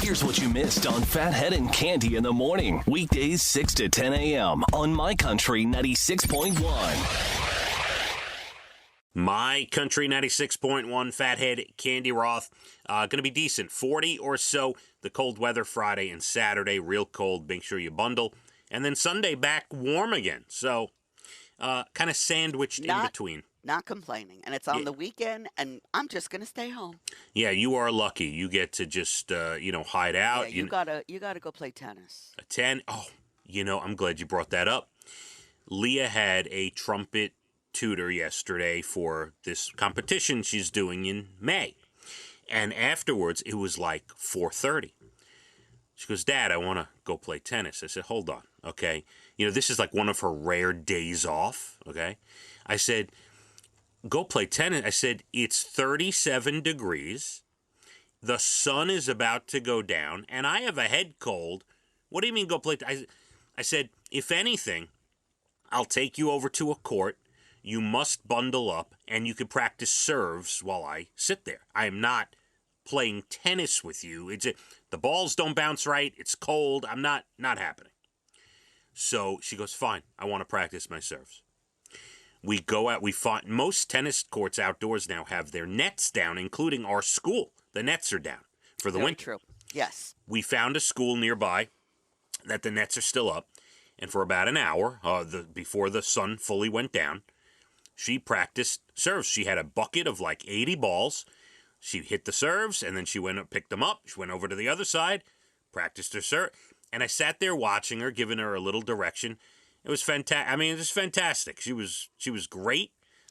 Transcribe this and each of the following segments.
Here's what you missed on Phathead and Cande in the morning. Weekdays 6 to 10 a.m. on My Country 96.1. My Country 96.1, Phathead, Cande Roth. Going to be decent. 40 or so. The cold weather Friday and Saturday. Real cold. Make sure you bundle. And then Sunday back warm again. So kind of sandwiched in between. Not complaining. And it's on the weekend, and I'm just going to stay home. Yeah, you are lucky. You get to just, hide out. Yeah, you gotta go play tennis. A 10. Oh, I'm glad you brought that up. Leah had a trumpet tutor yesterday for this competition she's doing in May. And afterwards, it was like 4:30. She goes, Dad, I want to go play tennis. I said, hold on, okay? This is like one of her rare days off, okay? I said, go play tennis. I said, it's 37 degrees. The sun is about to go down, and I have a head cold. What do you mean go play? I said, if anything, I'll take you over to a court. You must bundle up, and you can practice serves while I sit there. I am not playing tennis with you. The balls don't bounce right. It's cold. I'm not happening. So she goes, fine. I want to practice my serves. We go out. We find most tennis courts outdoors now have their nets down, including our school. The nets are down for the winter. True. Yes. We found a school nearby that the nets are still up, and for about an hour, before the sun fully went down, she practiced serves. She had a bucket of like 80 balls. She hit the serves, and then she went and picked them up. She went over to the other side, practiced her serve, and I sat there watching her, giving her a little direction. It was fantastic. I mean, it was fantastic. She was great.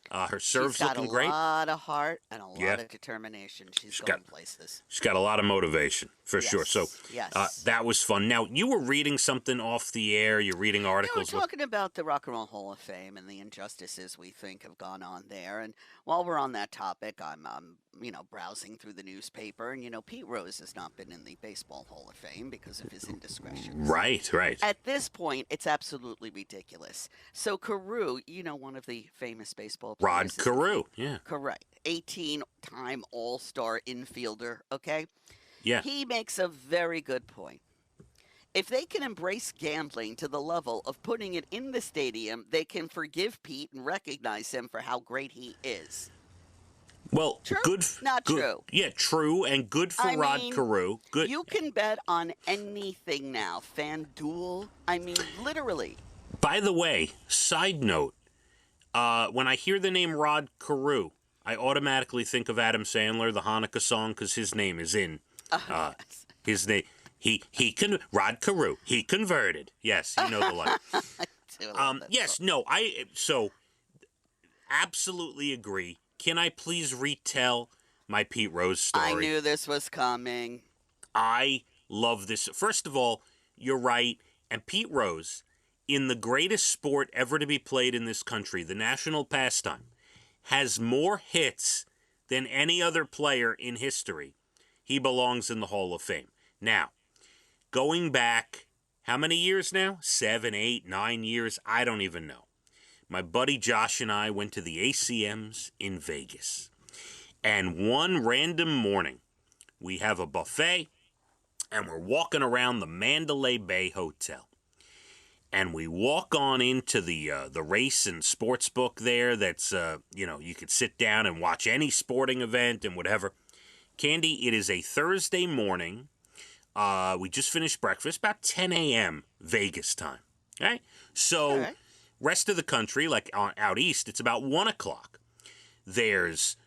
Her serve's looking great. She's got a lot of heart and a lot of determination. She's going places. She's got a lot of motivation, for sure. So yes. That was fun. Now, you were reading something off the air. You're reading articles. We're talking about the Rock and Roll Hall of Fame and the injustices we think have gone on there. And while we're on that topic, I'm browsing through the newspaper. And, Pete Rose has not been in the Baseball Hall of Fame because of his indiscretions. Right. At this point, it's absolutely ridiculous. So Carew, one of the famous baseball players. Rod Carew, yeah. Correct. 18-time All-Star infielder, okay? Yeah. He makes a very good point. If they can embrace gambling to the level of putting it in the stadium, they can forgive Pete and recognize him for how great he is. Well, true? Not true. Yeah, true, and good for Rod Carew. Good. You can bet on anything now. FanDuel, literally. By the way, side note, when I hear the name Rod Carew, I automatically think of Adam Sandler, the Hanukkah song, because his name is in his name. Rod Carew. He converted. Yes, you know the line. Yes, no, so absolutely agree. Can I please retell my Pete Rose story? I knew this was coming. I love this. First of all, you're right. And Pete Rose, in the greatest sport ever to be played in this country, the national pastime, has more hits than any other player in history. He belongs in the Hall of Fame. Now, going back, how many years now? 7, 8, 9 years? I don't even know. My buddy Josh and I went to the ACMs in Vegas. And one random morning, we have a buffet, and we're walking around the Mandalay Bay Hotel. And we walk on into the race and sports book there that's, you could sit down and watch any sporting event and whatever. Cande, it is a Thursday morning. We just finished breakfast, about 10 a.m. Vegas time. Okay? So, rest of the country, like out east, it's about 1 o'clock. There's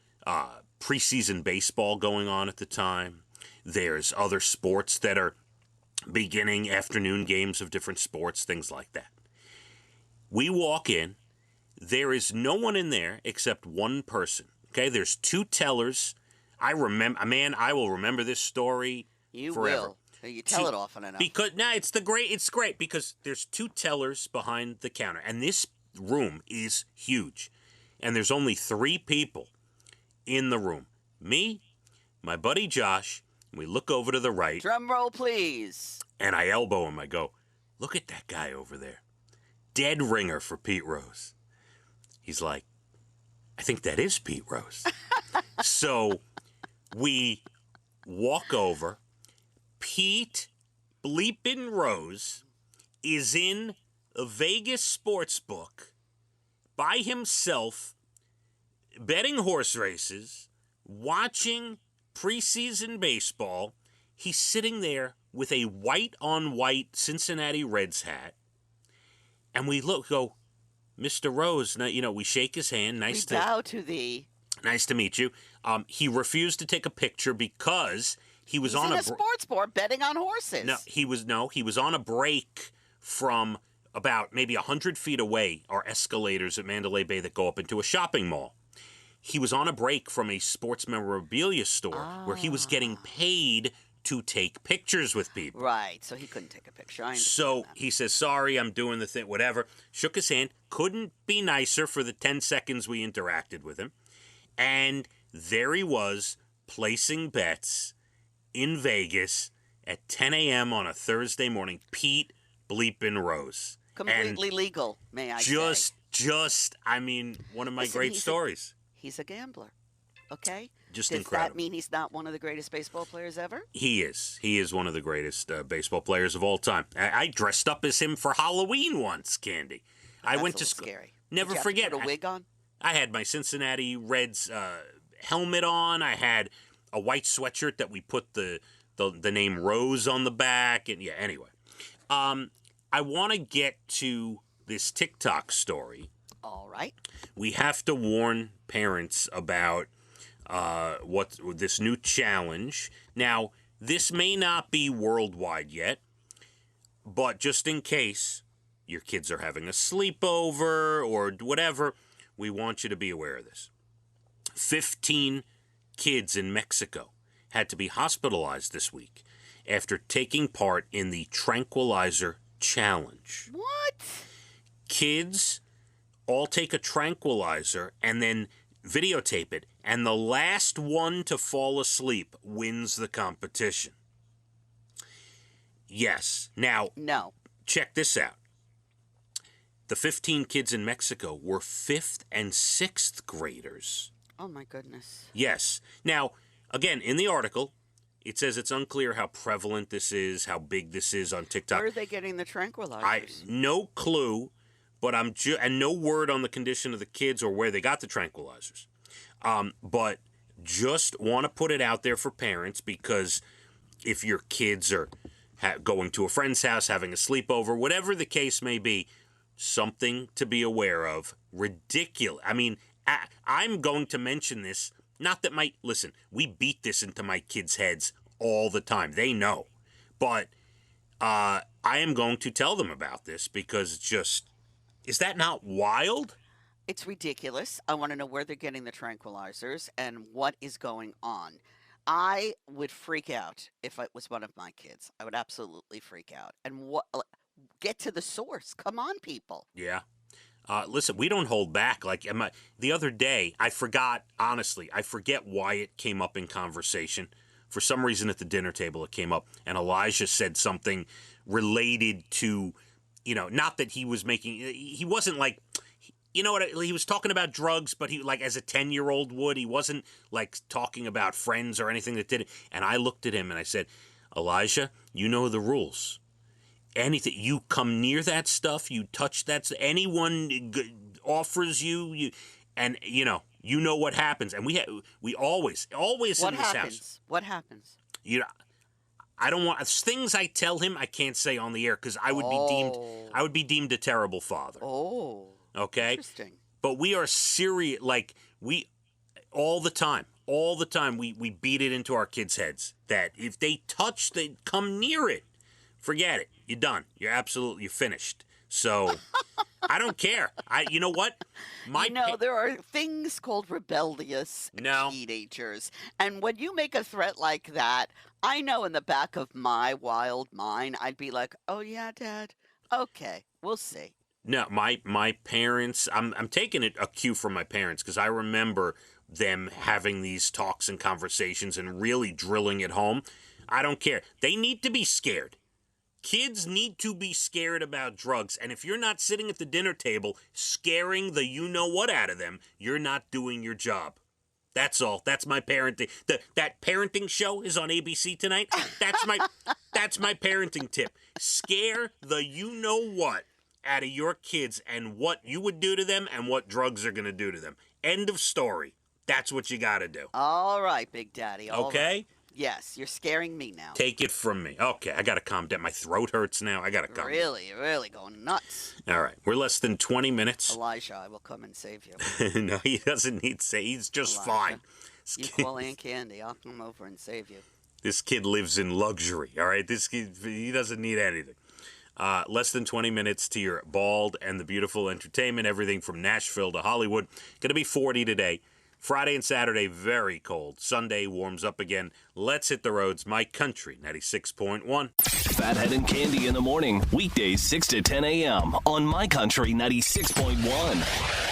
preseason baseball going on at the time. There's other sports that are beginning, afternoon games of different sports, things like that. We walk in. There is no one in there except one person. Okay, there's two tellers. I will remember this story forever. Will. You tell it often enough. Because it's great because there's two tellers behind the counter, and this room is huge, and there's only 3 people in the room. Me, my buddy Josh. We look over to the right. Drum roll, please. And I elbow him. I go, look at that guy over there. Dead ringer for Pete Rose. He's like, I think that is Pete Rose. So we walk over. Pete Bleepin' Rose is in a Vegas sports book by himself, betting horse races, watching preseason baseball. He's sitting there with a white-on-white Cincinnati Reds hat. And we go, Mr. Rose, we shake his hand. We bow to thee. Nice to meet you. He refused to take a picture because he's on in a sports board betting on horses. He was on a break from about maybe 100 feet away are escalators at Mandalay Bay that go up into a shopping mall. He was on a break from a sports memorabilia store where he was getting paid to take pictures with people. Right, so he couldn't take a picture. I understand So that. he says, sorry, I'm doing the thing, whatever. Shook his hand. Couldn't be nicer for the 10 seconds we interacted with him. And there he was, placing bets in Vegas at 10 a.m. on a Thursday morning. Pete Bleepin' Rose. Completely legal, may I say. One of my Listen, great stories. He's a gambler, okay? Just Does incredible. that mean he's not one of the greatest baseball players ever? He is. He is one of the greatest baseball players of all time. I dressed up as him for Halloween once, Candy. I went to school. Scary. Never Did you forget. Have to put a wig on? I had my Cincinnati Reds helmet on. I had a white sweatshirt that we put the name Rose on the back. And yeah, anyway. I want to get to this TikTok story. All right. We have to warn parents about what this new challenge. Now, this may not be worldwide yet, but just in case your kids are having a sleepover or whatever, we want you to be aware of this. 15 kids in Mexico had to be hospitalized this week after taking part in the tranquilizer challenge. What? Kids all take a tranquilizer and then videotape it, and the last one to fall asleep wins the competition. Yes. Now, No. check this out. The 15 kids in Mexico were 5th and 6th graders. Oh, my goodness. Yes. Now, again, in the article, it says it's unclear how prevalent this is, how big this is on TikTok. Where are they getting the tranquilizers? No clue, but and no word on the condition of the kids or where they got the tranquilizers. But just want to put it out there for parents, because if your kids are going to a friend's house, having a sleepover, whatever the case may be, something to be aware of. Ridiculous. I mean, I'm going to mention this. Not that listen, we beat this into my kids' heads all the time. They know. But I am going to tell them about this because it's just, is that not wild? It's ridiculous. I want to know where they're getting the tranquilizers and what is going on. I would freak out if it was one of my kids. I would absolutely freak out. And get to the source. Come on, people. Yeah. Listen, we don't hold back. Like the other day, I forget why it came up in conversation. For some reason at the dinner table it came up, and Elijah said something related to, not that he wasn't like, he was talking about drugs, but he, like, as a 10-year-old would, he wasn't like talking about friends or anything that did it. And I looked at him and I said, Elijah, you know the rules. Anything, you come near that stuff, you touch that, anyone offers you, and you know what happens. And we always in this house. What happens? I don't want things I tell him I can't say on the air because I would be deemed a terrible father. Oh. Okay? Interesting. But we are serious, like all the time we beat it into our kids' heads that if they come near it, forget it. You're done. You're finished. So I don't care. You know what? There are things called rebellious teenagers. And when you make a threat like that, I know in the back of my wild mind, I'd be like, oh, yeah, Dad. Okay, we'll see. No, my parents, I'm taking a cue from my parents because I remember them having these talks and conversations and really drilling it home. I don't care. They need to be scared. Kids need to be scared about drugs. And if you're not sitting at the dinner table scaring the you-know-what out of them, you're not doing your job. That's all. That's my parenting. That parenting show is on ABC tonight. That's That's my parenting tip. Scare the you-know-what out of your kids and what you would do to them and what drugs are going to do to them. End of story. That's what you got to do. All right, Big Daddy. All Okay? right. Yes, you're scaring me now. Take it from me. Okay, I got to calm down. My throat hurts now. I got to calm down. Really going nuts. All right, we're less than 20 minutes. Elijah, I will come and save you. No, he doesn't need to say. He's just Elijah, fine. You call Aunt Candy. I'll come over and save you. This kid lives in luxury, all right? This kid, he doesn't need anything. Less than 20 minutes to your bald and the beautiful entertainment, everything from Nashville to Hollywood. Going to be 40 today. Friday and Saturday, very cold. Sunday warms up again. Let's hit the roads. My Country, 96.1. Phathead and Cande in the morning. Weekdays 6 to 10 a.m. on My Country 96.1.